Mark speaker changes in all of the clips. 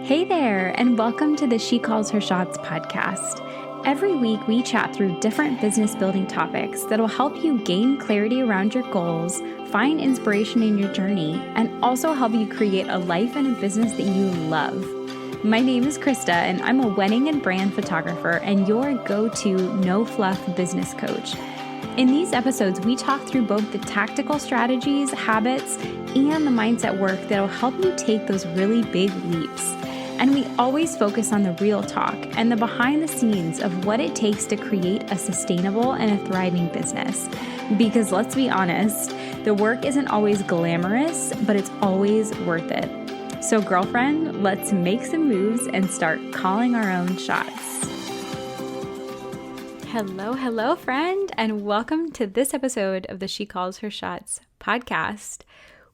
Speaker 1: Hey there, and welcome to the She Calls Her Shots podcast. Every week, we chat through different business building topics that will help you gain clarity around your goals, find inspiration in your journey, and also help you create a life and a business that you love. My name is Krista, and I'm a wedding and brand photographer and your go-to no-fluff business coach. In these episodes, we talk through both the tactical strategies, habits, and the mindset work that will help you take those really big leaps. And we always focus on the real talk and the behind the scenes of what it takes to create a sustainable and a thriving business. Because let's be honest, the work isn't always glamorous, but it's always worth it. So girlfriend, let's make some moves and start calling our own shots. Hello, friend, and welcome to this episode of the She Calls Her Shots podcast.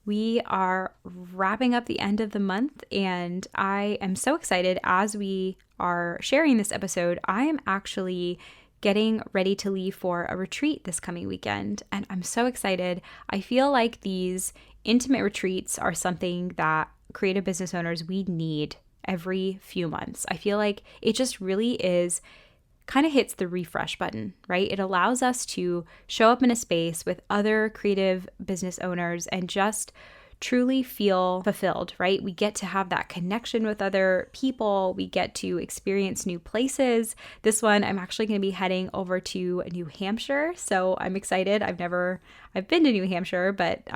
Speaker 1: We are wrapping up the end of the month, and I am so excited as we are sharing this episode. I am actually getting ready to leave for a retreat this coming weekend, and I'm so excited. I feel like these intimate retreats are something that creative business owners, we need every few months. I feel like it just really is kind of hits the refresh button, right? It allows us to show up in a space with other creative business owners and just truly feel fulfilled, right? We get to have that connection with other people. We get to experience new places. This one, I'm actually going to be heading over to New Hampshire. So I'm excited. I've been to New Hampshire, but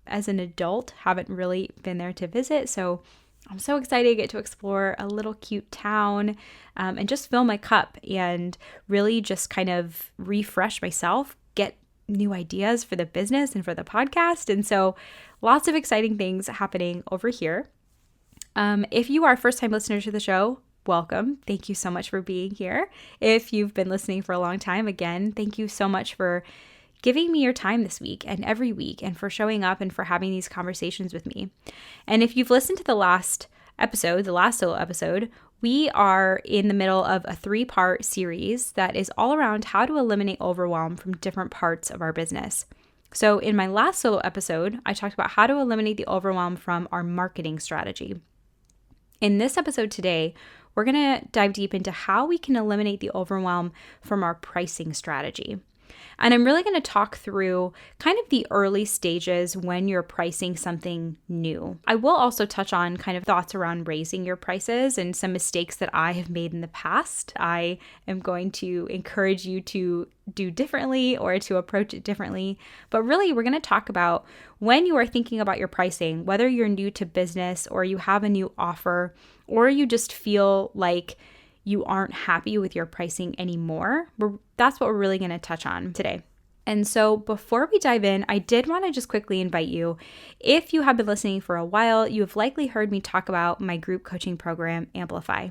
Speaker 1: as an adult, haven't really been there to visit. So I'm so excited to get to explore a little cute town and just fill my cup and really just kind of refresh myself, get new ideas for the business and for the podcast. And so lots of exciting things happening over here. If you are a first-time listener to the show, welcome. Thank you so much for being here. If you've been listening for a long time, again, thank you so much for giving me your time this week and every week and for showing up and for having these conversations with me. And if you've listened to the last solo episode, we are in the middle of a 3-part series that is all around how to eliminate overwhelm from different parts of our business. So in my last solo episode, I talked about how to eliminate the overwhelm from our marketing strategy. In this episode today, we're going to dive deep into how we can eliminate the overwhelm from our pricing strategy. And I'm really going to talk through kind of the early stages when you're pricing something new. I will also touch on kind of thoughts around raising your prices and some mistakes that I have made in the past. I am going to encourage you to do differently or to approach it differently. But really, we're going to talk about when you are thinking about your pricing, whether you're new to business or you have a new offer, or you just feel like you aren't happy with your pricing anymore. That's what we're really going to touch on today. And so before we dive in, I did want to just quickly invite you, if you have been listening for a while, you have likely heard me talk about my group coaching program, Amplify.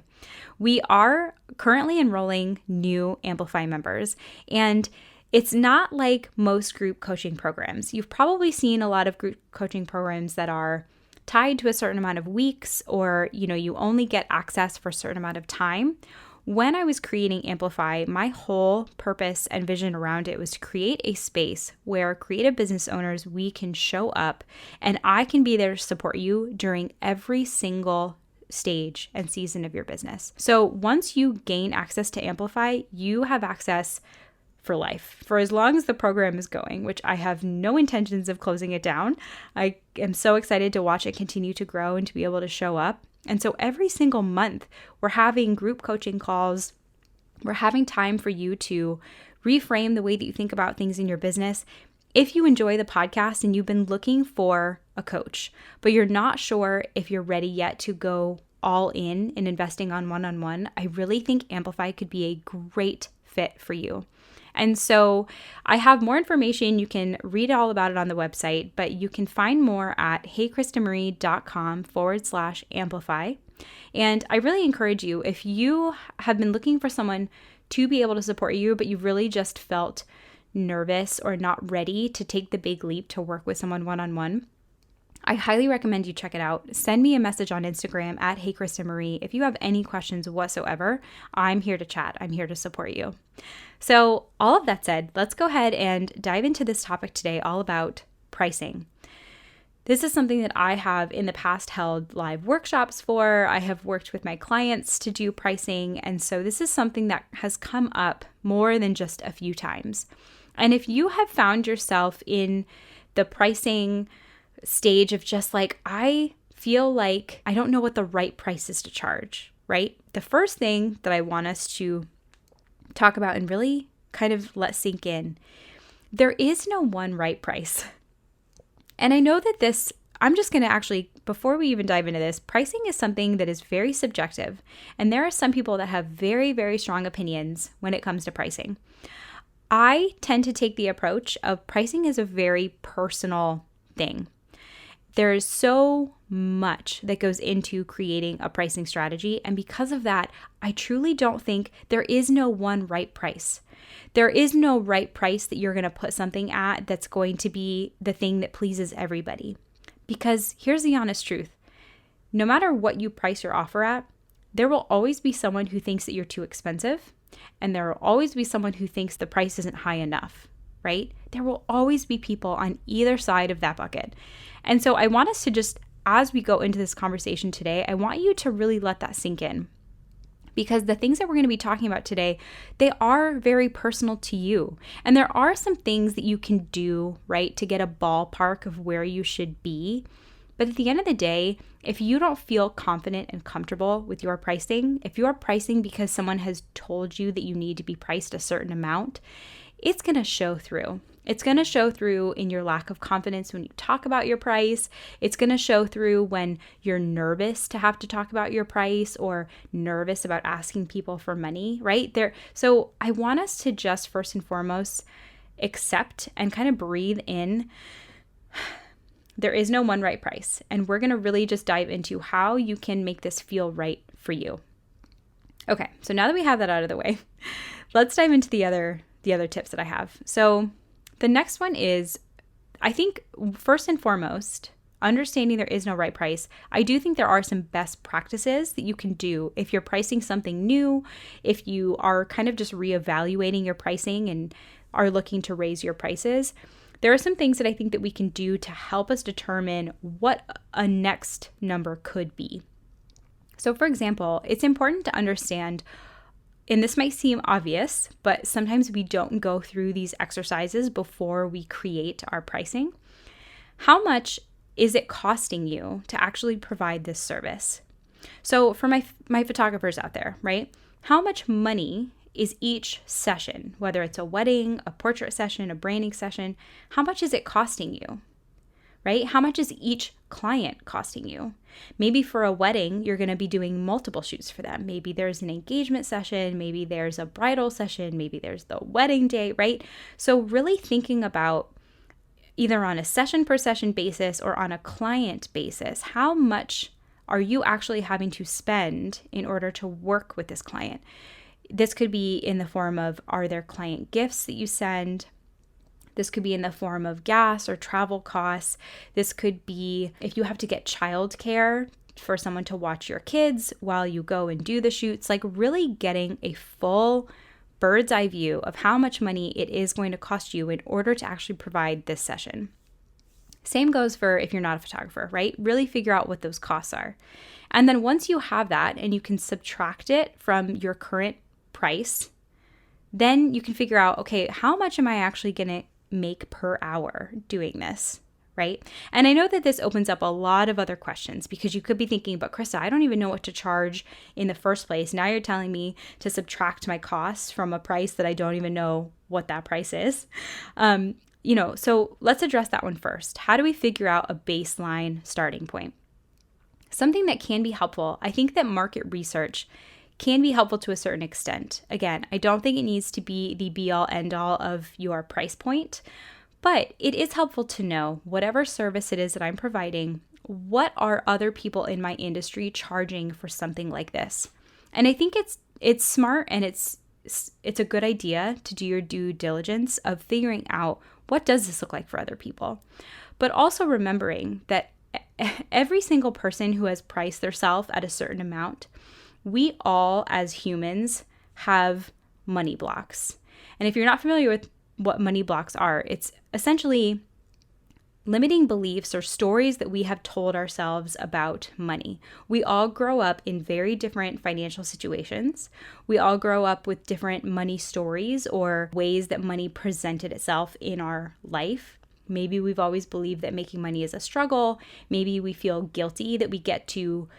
Speaker 1: We are currently enrolling new Amplify members, and it's not like most group coaching programs. You've probably seen a lot of group coaching programs that are tied to a certain amount of weeks, or you only get access for a certain amount of time. When I was creating Amplify, my whole purpose and vision around it was to create a space where creative business owners, we can show up and I can be there to support you during every single stage and season of your business. So once you gain access to Amplify, you have access for life, for as long as the program is going, which I have no intentions of closing it down. I am so excited to watch it continue to grow and to be able to show up. And so every single month, we're having group coaching calls. We're having time for you to reframe the way that you think about things in your business. If you enjoy the podcast and you've been looking for a coach, but you're not sure if you're ready yet to go all in investing on one-on-one, I really think Amplify could be a great fit for you. And so I have more information. You can read all about it on the website, but you can find more at heykristamariee.com/amplify. And I really encourage you, if you have been looking for someone to be able to support you, but you really just felt nervous or not ready to take the big leap to work with someone one-on-one, I highly recommend you check it out. Send me a message on Instagram at heykristamariee. If you have any questions whatsoever, I'm here to chat. I'm here to support you. So all of that said, let's go ahead and dive into this topic today, all about pricing. This is something that I have in the past held live workshops for. I have worked with my clients to do pricing. And so this is something that has come up more than just a few times. And if you have found yourself in the pricing stage of just like, I feel like I don't know what the right price is to charge, right? The first thing that I want us to talk about and really kind of let sink in, there is no one right price. And I know that I'm just going to actually, before we even dive into this, pricing is something that is very subjective. And there are some people that have very, very strong opinions when it comes to pricing. I tend to take the approach of pricing is a very personal thing. There is so much that goes into creating a pricing strategy. And because of that, I truly don't think there is no one right price. There is no right price that you're going to put something at that's going to be the thing that pleases everybody. Because here's the honest truth. No matter what you price your offer at, there will always be someone who thinks that you're too expensive. And there will always be someone who thinks the price isn't high enough, right? There will always be people on either side of that bucket. And so I want us to just, as we go into this conversation today, I want you to really let that sink in. Because the things that we're going to be talking about today, they are very personal to you. And there are some things that you can do, right, to get a ballpark of where you should be. But at the end of the day, if you don't feel confident and comfortable with your pricing, if you are pricing because someone has told you that you need to be priced a certain amount, it's going to show through. It's going to show through in your lack of confidence when you talk about your price. It's going to show through when you're nervous to have to talk about your price or nervous about asking people for money, right? So I want us to just first and foremost accept and kind of breathe in. There is no one right price. And we're going to really just dive into how you can make this feel right for you. Okay, so now that we have that out of the way, let's dive into the other tips that I have. So the next one is, I think, first and foremost, understanding there is no right price. I do think there are some best practices that you can do if you're pricing something new, if you are kind of just reevaluating your pricing and are looking to raise your prices. There are some things that I think that we can do to help us determine what a next number could be. So for example, it's important to understand, and this might seem obvious, but sometimes we don't go through these exercises before we create our pricing. How much is it costing you to actually provide this service? So for my photographers out there, right? How much money is each session, whether it's a wedding, a portrait session, a branding session, how much is it costing you, right? How much is each client costing you? Maybe for a wedding, you're going to be doing multiple shoots for them. Maybe there's an engagement session, maybe there's a bridal session, maybe there's the wedding day, right? So really thinking about either on a session per session basis or on a client basis, how much are you actually having to spend in order to work with this client? This could be in the form of, are there client gifts that you send? This could be in the form of gas or travel costs. This could be if you have to get childcare for someone to watch your kids while you go and do the shoots, like really getting a full bird's eye view of how much money it is going to cost you in order to actually provide this session. Same goes for if you're not a photographer, right? Really figure out what those costs are. And then once you have that and you can subtract it from your current price, then you can figure out, okay, how much am I actually going to make per hour doing this, right? And I know that this opens up a lot of other questions because you could be thinking, but Krista, I don't even know what to charge in the first place. Now you're telling me to subtract my costs from a price that I don't even know what that price is. So let's address that one first. How do we figure out a baseline starting point? Something that can be helpful, I think that market research can be helpful to a certain extent. Again, I don't think it needs to be the be-all, end-all of your price point, but it is helpful to know whatever service it is that I'm providing, what are other people in my industry charging for something like this? And I think it's smart and it's a good idea to do your due diligence of figuring out what does this look like for other people, but also remembering that every single person who has priced themselves at a certain amount, we all as humans have money blocks. And if you're not familiar with what money blocks are, it's essentially limiting beliefs or stories that we have told ourselves about money. We all grow up in very different financial situations. We all grow up with different money stories or ways that money presented itself in our life. Maybe we've always believed that making money is a struggle. Maybe we feel guilty that we get to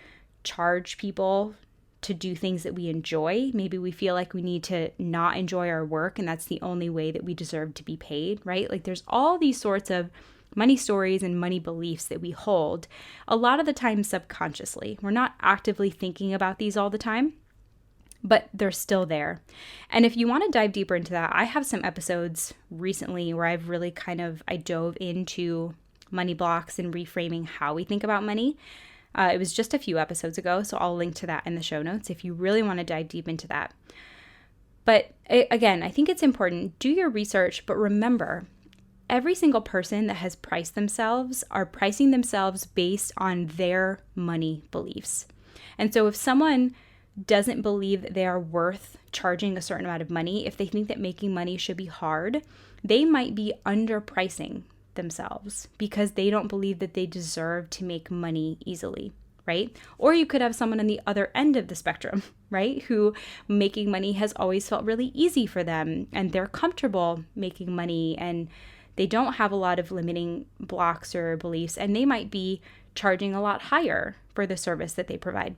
Speaker 1: charge people to do things that we enjoy. Maybe we feel like we need to not enjoy our work and that's the only way that we deserve to be paid, right? Like there's all these sorts of money stories and money beliefs that we hold, a lot of the time subconsciously. We're not actively thinking about these all the time, but they're still there. And if you want to dive deeper into that, I have some episodes recently where I've really I dove into money blocks and reframing how we think about money. It was just a few episodes ago, so I'll link to that in the show notes if you really want to dive deep into that. But again, I think it's important, do your research, but remember, every single person that has priced themselves are pricing themselves based on their money beliefs. And so if someone doesn't believe that they are worth charging a certain amount of money, if they think that making money should be hard, they might be underpricing themselves because they don't believe that they deserve to make money easily, right? Or you could have someone on the other end of the spectrum, right? Who making money has always felt really easy for them and they're comfortable making money and they don't have a lot of limiting blocks or beliefs, and they might be charging a lot higher for the service that they provide.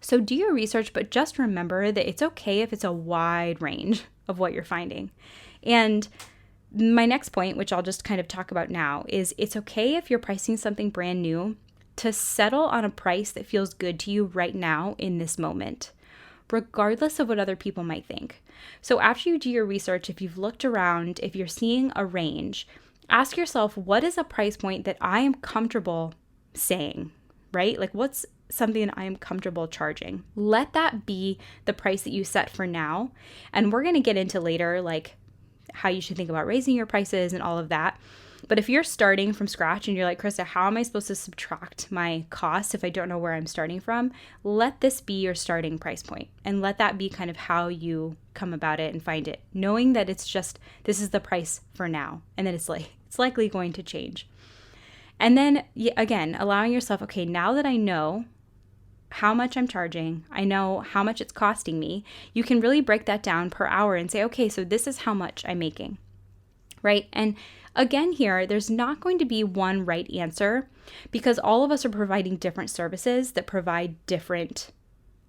Speaker 1: So do your research, but just remember that it's okay if it's a wide range of what you're finding. And my next point, which I'll just kind of talk about now, is it's okay if you're pricing something brand new to settle on a price that feels good to you right now in this moment, regardless of what other people might think. So after you do your research, if you've looked around, if you're seeing a range, ask yourself, what is a price point that I am comfortable saying, right? Like what's something that I am comfortable charging? Let that be the price that you set for now. And we're going to get into later, like how you should think about raising your prices and all of that. But if you're starting from scratch and you're like, Krista, how am I supposed to subtract my costs if I don't know where I'm starting from? Let this be your starting price point and let that be kind of how you come about it and find it, knowing that it's just, this is the price for now and that it's likely going to change. And then again, allowing yourself, okay, now that I know how much I'm charging, I know how much it's costing me, you can really break that down per hour and say, okay, so this is how much I'm making, right? And again here, there's not going to be one right answer because all of us are providing different services that provide different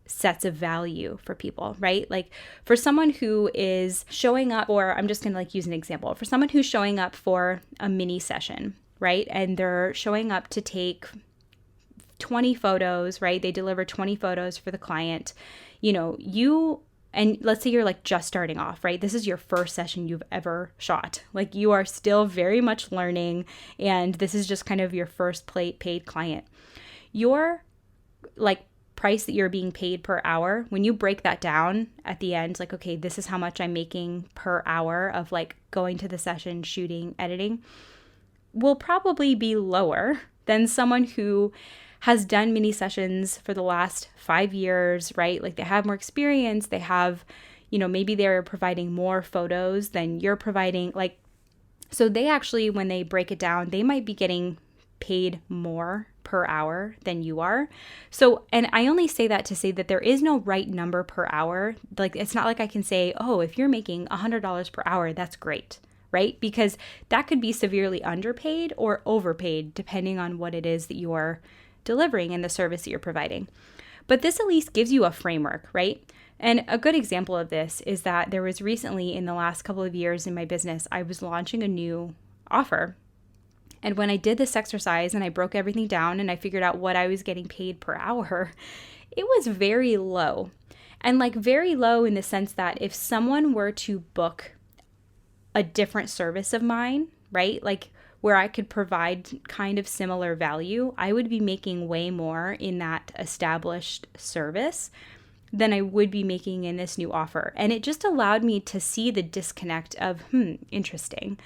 Speaker 1: sets of value for people, right? Like for someone who is showing up, or I'm just going to use an example, for someone who's showing up for a mini session, right? And they're showing up to take 20 photos, right? They deliver 20 photos for the client. And let's say you're just starting off, right? This is your first session you've ever shot. You are still very much learning, and this is just kind of your first paid client. Your price that you're being paid per hour, when you break that down at the end, okay, this is how much I'm making per hour of going to the session, shooting, editing, will probably be lower than someone who has done mini sessions for the last 5 years, right? They have more experience, they have, maybe they're providing more photos than you're providing. So they actually, when they break it down, they might be getting paid more per hour than you are. So, and I only say that to say that there is no right number per hour. It's not like I can say, oh, if you're making $100 per hour, that's great, right? Because that could be severely underpaid or overpaid, depending on what it is that you're delivering and the service that you're providing. But this at least gives you a framework, right? And a good example of this is that there was recently, in the last couple of years in my business, I was launching a new offer. And when I did this exercise and I broke everything down and I figured out what I was getting paid per hour, it was very low. And very low in the sense that if someone were to book a different service of mine, right? Where I could provide kind of similar value, I would be making way more in that established service than I would be making in this new offer. And it just allowed me to see the disconnect of, interesting.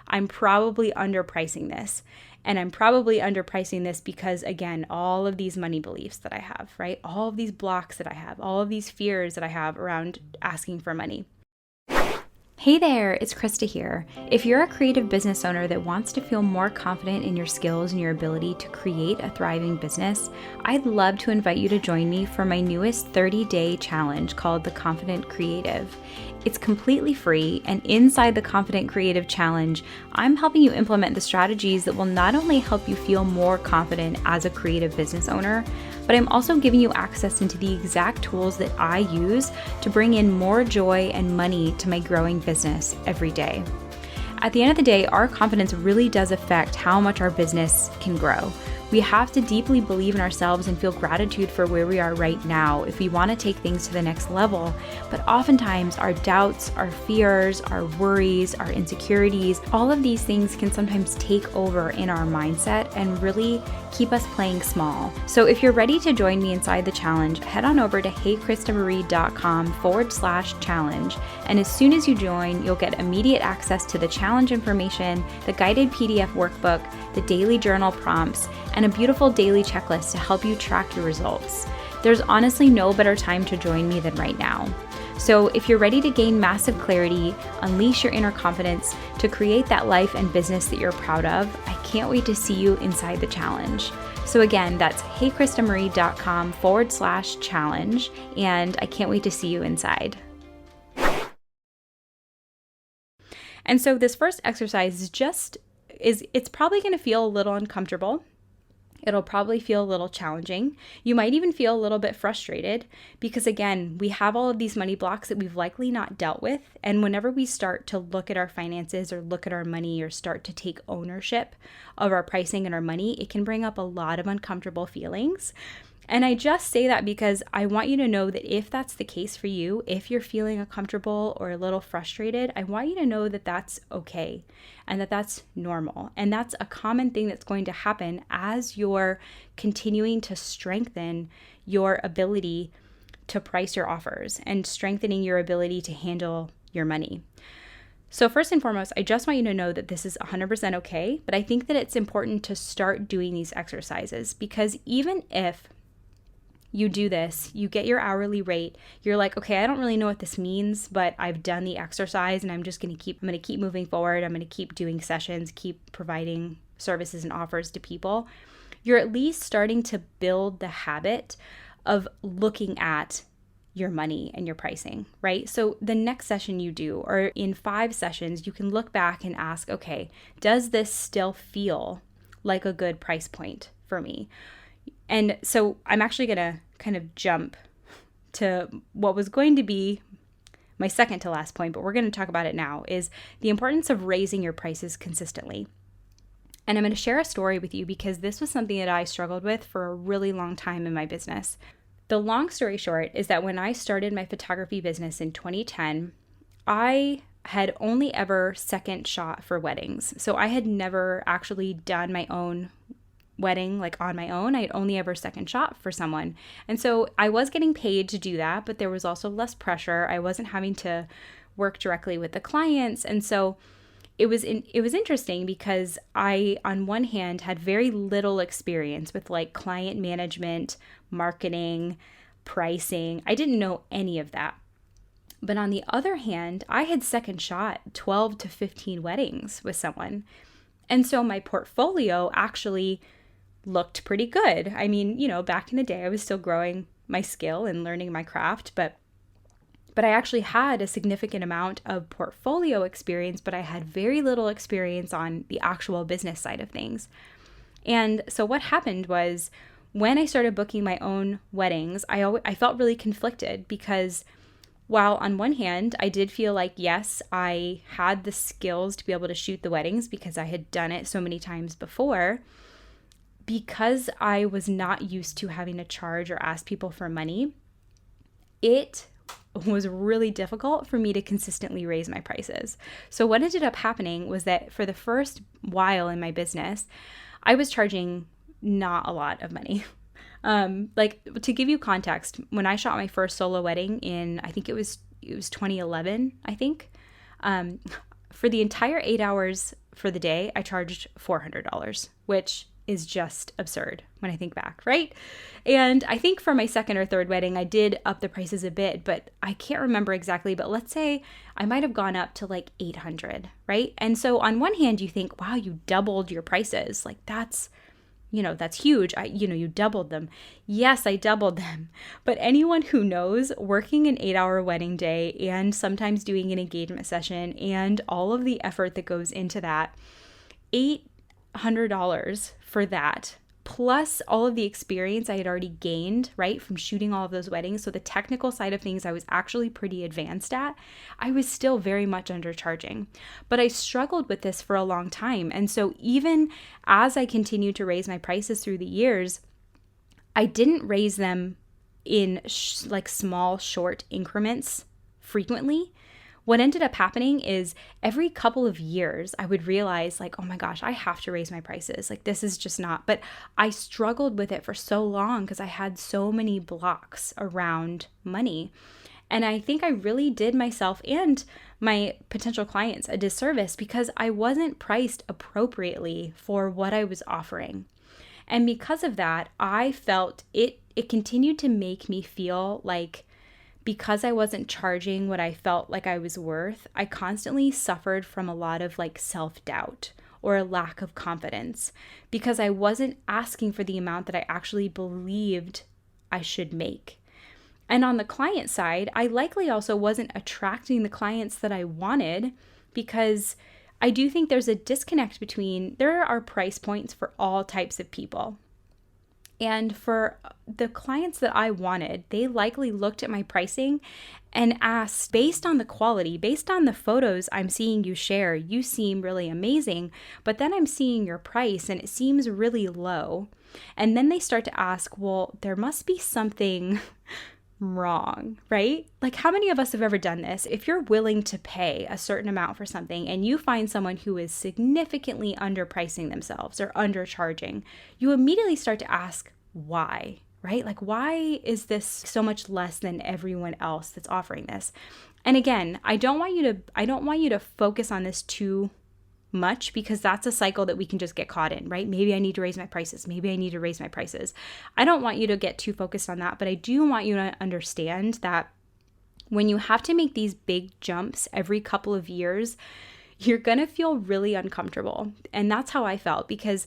Speaker 1: I'm probably underpricing this. And I'm probably underpricing this because, again, all of these money beliefs that I have, right? All of these blocks that I have, all of these fears that I have around asking for money. Hey there, it's Krista here. If you're a creative business owner that wants to feel more confident in your skills and your ability to create a thriving business, I'd love to invite you to join me for my newest 30-day challenge called the Confident Creative. It's completely free, and inside the Confident Creative Challenge, I'm helping you implement the strategies that will not only help you feel more confident as a creative business owner, but I'm also giving you access into the exact tools that I use to bring in more joy and money to my growing business every day. At the end of the day, our confidence really does affect how much our business can grow. We have to deeply believe in ourselves and feel gratitude for where we are right now if we want to take things to the next level. But oftentimes our doubts, our fears, our worries, our insecurities, all of these things can sometimes take over in our mindset and really keep us playing small. So if you're ready to join me inside the challenge, head on over to heykristaMarie.com/challenge. And as soon as you join, you'll get immediate access to the challenge information, the guided PDF workbook, the daily journal prompts, and a beautiful daily checklist to help you track your results. There's honestly no better time to join me than right now. So if you're ready to gain massive clarity, unleash your inner confidence to create that life and business that you're proud of, I can't wait to see you inside the challenge. So again, that's heykristaMarie.com/challenge, and I can't wait to see you inside. And so this first exercise it's probably going to feel a little uncomfortable. It'll probably feel a little challenging. You might even feel a little bit frustrated because, again, we have all of these money blocks that we've likely not dealt with. And whenever we start to look at our finances or look at our money or start to take ownership of our pricing and our money, it can bring up a lot of uncomfortable feelings. And I just say that because I want you to know that if that's the case for you, if you're feeling uncomfortable or a little frustrated, I want you to know that that's okay and that that's normal. And that's a common thing that's going to happen as you're continuing to strengthen your ability to price your offers and strengthening your ability to handle your money. So first and foremost, I just want you to know that this is 100% okay, but I think that it's important to start doing these exercises because even if you do this, you get your hourly rate, you're like, okay, I don't really know what this means, but I've done the exercise and I'm going to keep moving forward. I'm going to keep doing sessions, keep providing services and offers to people. You're at least starting to build the habit of looking at your money and your pricing, right? So the next session you do, or in 5 sessions, you can look back and ask, okay, does this still feel like a good price point for me? And so I'm actually going to kind of jump to what was going to be my second to last point, but we're going to talk about it now, is the importance of raising your prices consistently. And I'm going to share a story with you because this was something that I struggled with for a really long time in my business. The long story short is that when I started my photography business in 2010, I had only ever second shot for weddings. So I had never actually done my own wedding like on my own. I'd only ever second shot for someone. And so I was getting paid to do that, but there was also less pressure. I wasn't having to work directly with the clients. And so it was interesting because I, on one hand, had very little experience with like client management, marketing, pricing. I didn't know any of that. But on the other hand, I had second shot 12 to 15 weddings with someone. And so my portfolio actually looked pretty good. I mean, back in the day, I was still growing my skill and learning my craft, but I actually had a significant amount of portfolio experience, but I had very little experience on the actual business side of things. And so what happened was when I started booking my own weddings, I felt really conflicted because while on one hand, I did feel like, yes, I had the skills to be able to shoot the weddings because I had done it so many times before, because I was not used to having to charge or ask people for money, it was really difficult for me to consistently raise my prices. So what ended up happening was that for the first while in my business, I was charging not a lot of money. Like to give you context, when I shot my first solo wedding in, I think it was 2011, I think, for the entire 8 hours for the day, I charged $400, which is just absurd when I think back, right? And I think for my second or third wedding, I did up the prices a bit, but I can't remember exactly, but let's say I might have gone up to like 800, right? And so on one hand, you think, wow, you doubled your prices. Like that's huge. You doubled them. Yes, I doubled them. But anyone who knows working an 8-hour wedding day and sometimes doing an engagement session and all of the effort that goes into that, $800 for that, plus all of the experience I had already gained, right, from shooting all of those weddings. So the technical side of things I was actually pretty advanced at. I was still very much undercharging. But I struggled with this for a long time. And so even as I continued to raise my prices through the years, I didn't raise them in small, short increments frequently. What ended up happening is every couple of years, I would realize like, oh my gosh, I have to raise my prices. Like this is just not, but I struggled with it for so long because I had so many blocks around money. And I think I really did myself and my potential clients a disservice because I wasn't priced appropriately for what I was offering. And because of that, I felt it continued to make me feel like because I wasn't charging what I felt like I was worth, I constantly suffered from a lot of like self-doubt or a lack of confidence because I wasn't asking for the amount that I actually believed I should make. And on the client side, I likely also wasn't attracting the clients that I wanted because I do think there's a disconnect between, there are price points for all types of people. And for the clients that I wanted, they likely looked at my pricing and asked, based on the quality, based on the photos I'm seeing you share, you seem really amazing, but then I'm seeing your price and it seems really low. And then they start to ask, well, there must be something wrong, right? Like how many of us have ever done this? If you're willing to pay a certain amount for something and you find someone who is significantly underpricing themselves or undercharging, you immediately start to ask why, right? Like why is this so much less than everyone else that's offering this? And again, I don't want you to focus on this too much because that's a cycle that we can just get caught in, right? Maybe I need to raise my prices. Maybe I need to raise my prices. I don't want you to get too focused on that, but I do want you to understand that when you have to make these big jumps every couple of years, you're going to feel really uncomfortable. And that's how I felt because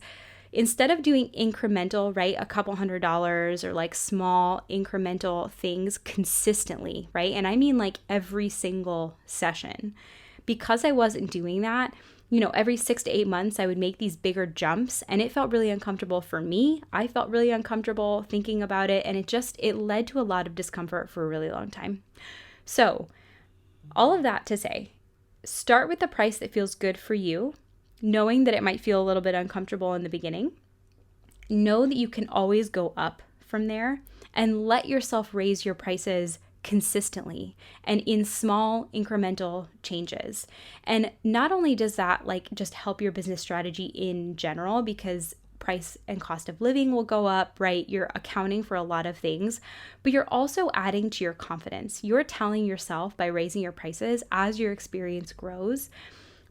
Speaker 1: instead of doing incremental, right, a couple $100s or like small incremental things consistently, right? And I mean like every single session, because I wasn't doing that, every 6 to 8 months, I would make these bigger jumps and it felt really uncomfortable for me. I felt really uncomfortable thinking about it and it led to a lot of discomfort for a really long time. So all of that to say, start with the price that feels good for you, knowing that it might feel a little bit uncomfortable in the beginning. Know that you can always go up from there and let yourself raise your prices consistently and in small incremental changes. And not only does that just help your business strategy in general because price and cost of living will go up, right? You're accounting for a lot of things, but you're also adding to your confidence. You're telling yourself by raising your prices as your experience grows.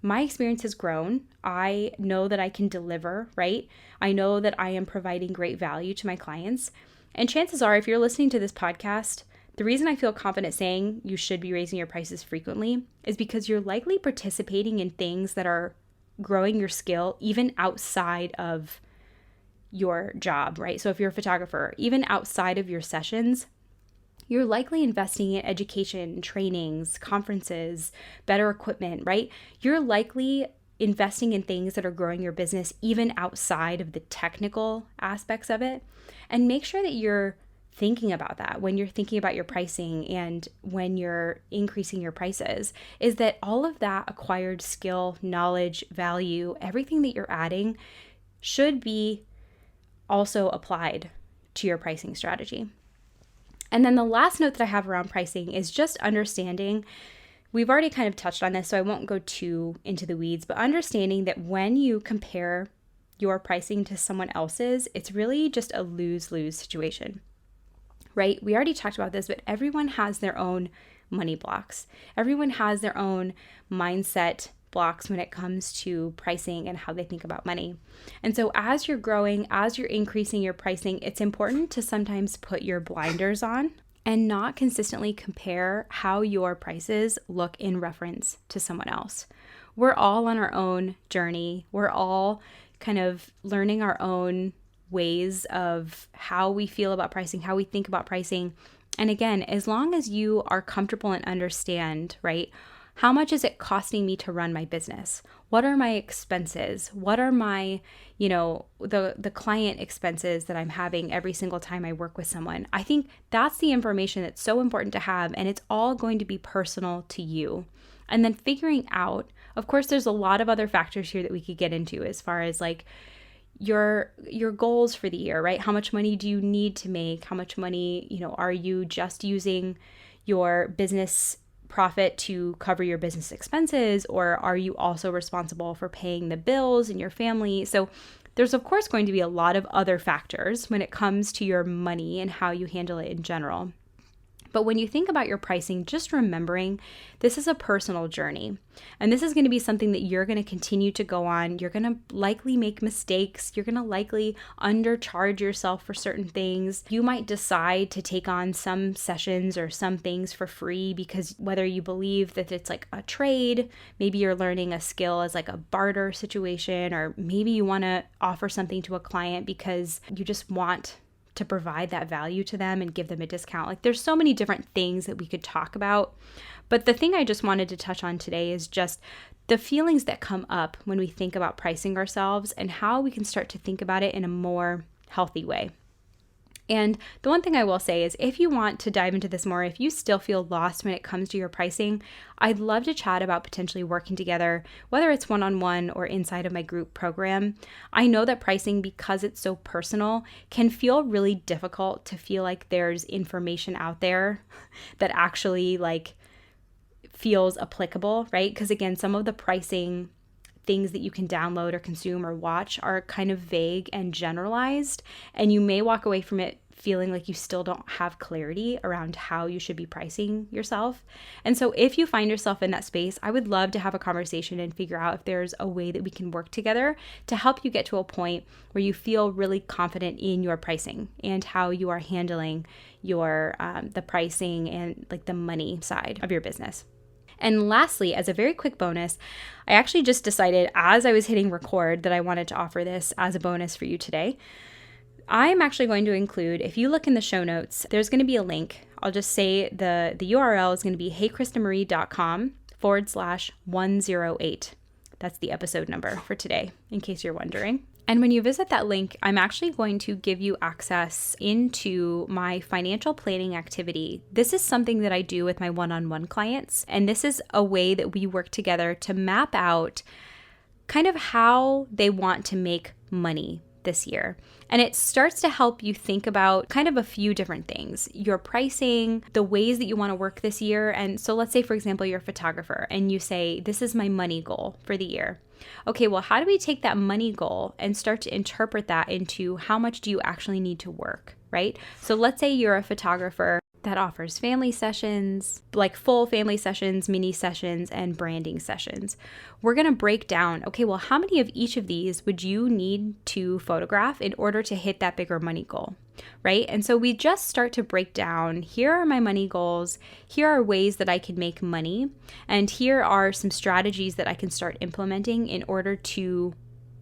Speaker 1: My experience has grown. I know that I can deliver, right? I know that I am providing great value to my clients. And chances are, if you're listening to this podcast, the reason I feel confident saying you should be raising your prices frequently is because you're likely participating in things that are growing your skill even outside of your job, right? So if you're a photographer, even outside of your sessions, you're likely investing in education, trainings, conferences, better equipment, right? You're likely investing in things that are growing your business even outside of the technical aspects of it. And make sure that you're thinking about that when you're thinking about your pricing and when you're increasing your prices, is that all of that acquired skill, knowledge, value, everything that you're adding should be also applied to your pricing strategy. And then the last note that I have around pricing is just understanding, we've already kind of touched on this, so I won't go too into the weeds, but understanding that when you compare your pricing to someone else's, it's really just a lose-lose situation, right? We already talked about this, but everyone has their own money blocks. Everyone has their own mindset blocks when it comes to pricing and how they think about money. And so as you're growing, as you're increasing your pricing, it's important to sometimes put your blinders on and not consistently compare how your prices look in reference to someone else. We're all on our own journey. We're all kind of learning our own ways of how we feel about pricing, how we think about pricing. And again, as long as you are comfortable and understand, right, how much is it costing me to run my business? What are my expenses? What are my, the client expenses that I'm having every single time I work with someone? I think that's the information that's so important to have, and it's all going to be personal to you. And then figuring out, of course, there's a lot of other factors here that we could get into as far as like your goals for the year, right? How much money do you need to make? How much money, are you just using your business profit to cover your business expenses, or are you also responsible for paying the bills in your family? So there's of course going to be a lot of other factors when it comes to your money and how you handle it in general. But when you think about your pricing, just remembering this is a personal journey, and this is going to be something that you're going to continue to go on. You're going to likely make mistakes. You're going to likely undercharge yourself for certain things. You might decide to take on some sessions or some things for free because whether you believe that it's like a trade, maybe you're learning a skill as like a barter situation, or maybe you want to offer something to a client because you just want to provide that value to them and give them a discount. Like there's so many different things that we could talk about. But the thing I just wanted to touch on today is just the feelings that come up when we think about pricing ourselves and how we can start to think about it in a more healthy way. And the one thing I will say is if you want to dive into this more, if you still feel lost when it comes to your pricing, I'd love to chat about potentially working together, whether it's one-on-one or inside of my group program. I know that pricing, because it's so personal, can feel really difficult to feel like there's information out there that actually like feels applicable, right? Because again, some of the pricing things that you can download or consume or watch are kind of vague and generalized, and you may walk away from it feeling like you still don't have clarity around how you should be pricing yourself. And so if you find yourself in that space, I would love to have a conversation and figure out if there's a way that we can work together to help you get to a point where you feel really confident in your pricing and how you are handling your the pricing and like the money side of your business. And lastly, as a very quick bonus, I actually just decided as I was hitting record that I wanted to offer this as a bonus for you today. I'm actually going to include, if you look in the show notes, there's going to be a link. I'll just say the URL is going to be heykristamarie.com/108. That's the episode number for today, in case you're wondering. And when you visit that link, I'm actually going to give you access into my financial planning activity. This is something that I do with my one-on-one clients. And this is a way that we work together to map out kind of how they want to make money this year. And it starts to help you think about kind of a few different things, your pricing, the ways that you want to work this year. And so let's say, for example, you're a photographer and you say, this is my money goal for the year. Okay, well, how do we take that money goal and start to interpret that into how much do you actually need to work, right? So let's say you're a photographer that offers family sessions, like full family sessions, mini sessions, and branding sessions. We're going to break down, okay, well, how many of each of these would you need to photograph in order to hit that bigger money goal, right? And so we just start to break down, here are my money goals, here are ways that I can make money, and here are some strategies that I can start implementing in order to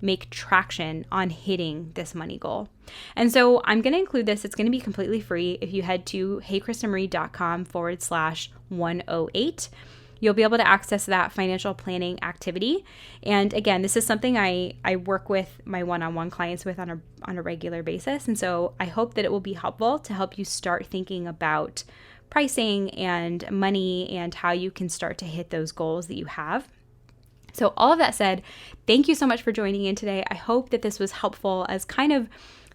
Speaker 1: make traction on hitting this money goal. And so I'm going to include this. It's going to be completely free. If you head to heykristamarie.com/108, you'll be able to access that financial planning activity. And again, this is something I work with my one-on-one clients with on a regular basis. And so I hope that it will be helpful to help you start thinking about pricing and money and how you can start to hit those goals that you have. So all of that said, thank you so much for joining in today. I hope that this was helpful as kind of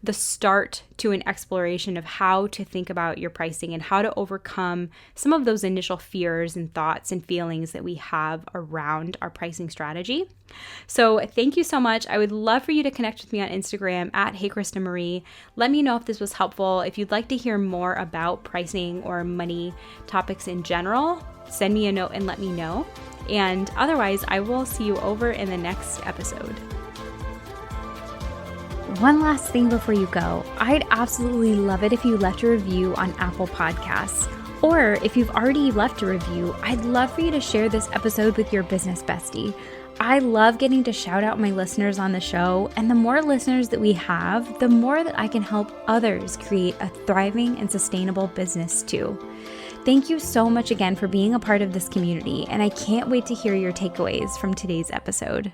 Speaker 1: the start to an exploration of how to think about your pricing and how to overcome some of those initial fears and thoughts and feelings that we have around our pricing strategy. So thank you so much. I would love for you to connect with me on Instagram at HeyKristaMarie. Let me know if this was helpful. If you'd like to hear more about pricing or money topics in general, send me a note and let me know. And otherwise, I will see you over in the next episode. One last thing before you go, I'd absolutely love it if you left a review on Apple Podcasts. Or if you've already left a review, I'd love for you to share this episode with your business bestie. I love getting to shout out my listeners on the show, and the more listeners that we have, the more that I can help others create a thriving and sustainable business too. Thank you so much again for being a part of this community, and I can't wait to hear your takeaways from today's episode.